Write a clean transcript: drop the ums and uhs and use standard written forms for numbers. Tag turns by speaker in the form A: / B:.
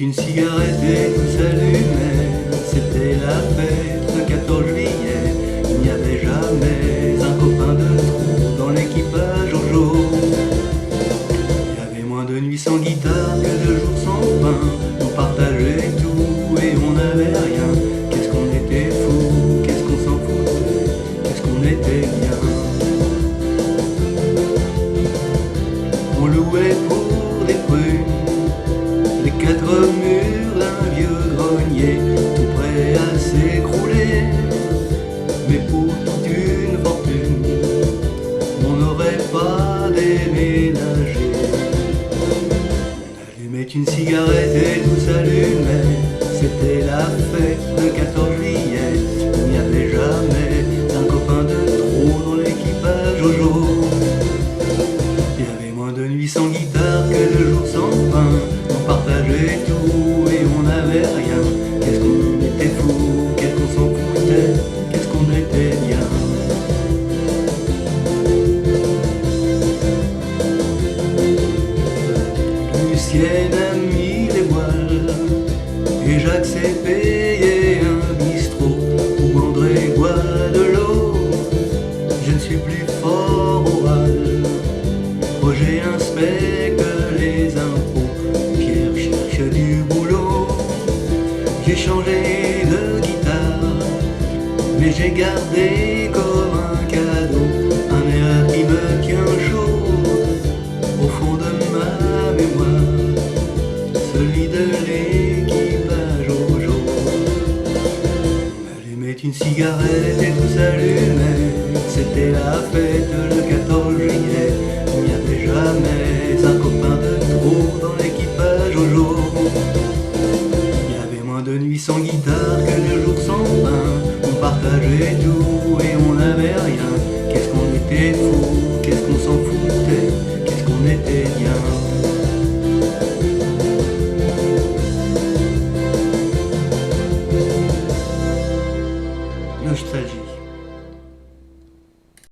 A: une cigarette et tout s'allumait. C'était la fête, le 14 juillet. Il n'y avait jamais un copain de trop dans l'équipage au jour. Il y avait moins de nuits sans guitare que de jours sans pain. On partageait tout et on n'avait rien. Qu'est-ce qu'on était fous, qu'est-ce qu'on s'en foutait, qu'est-ce qu'on était bien. On louait pour des prunes les quatre murs d'un vieux grenier, tout prêt à s'écrouler. Mais pour toute une fortune, on n'aurait pas déménagé. On allumait une cigarette et tout s'allumait. C'était la fête, le 14 juillet. Il n'y avait jamais un copain de trop dans l'équipage au jour. Il y avait moins de nuits sans guitare que de jours sans pain. On partageait tout et on n'avait rien. Qu'est-ce qu'on était fous, qu'est-ce qu'on s'en foutait, qu'est-ce qu'on était bien. Lucienne a mis les voiles et Jacques s'est payé un bistrot où André boit de l'eau. Je ne suis plus fort au hall, Roger inspecte les impôts, Pierre cherche du boulot. J'ai changé de guitare, mais j'ai gardé comme un cadeau un air qui me tient chaud au fond de ma mémoire, celui de l'équipage au jour. On allumait une cigarette et tout s'allumait. C'était la fête, le 14 juillet. Il n'y avait jamais un copain de trop dans l'équipage au jour. Il y avait moins de nuits sans guitare que de jours sans pain. On partageait tout et on n'avait rien. Qu'est-ce qu'on était fous, qu'est-ce qu'on s'en foutait, qu'est-ce qu'on était bien. Nostalgie.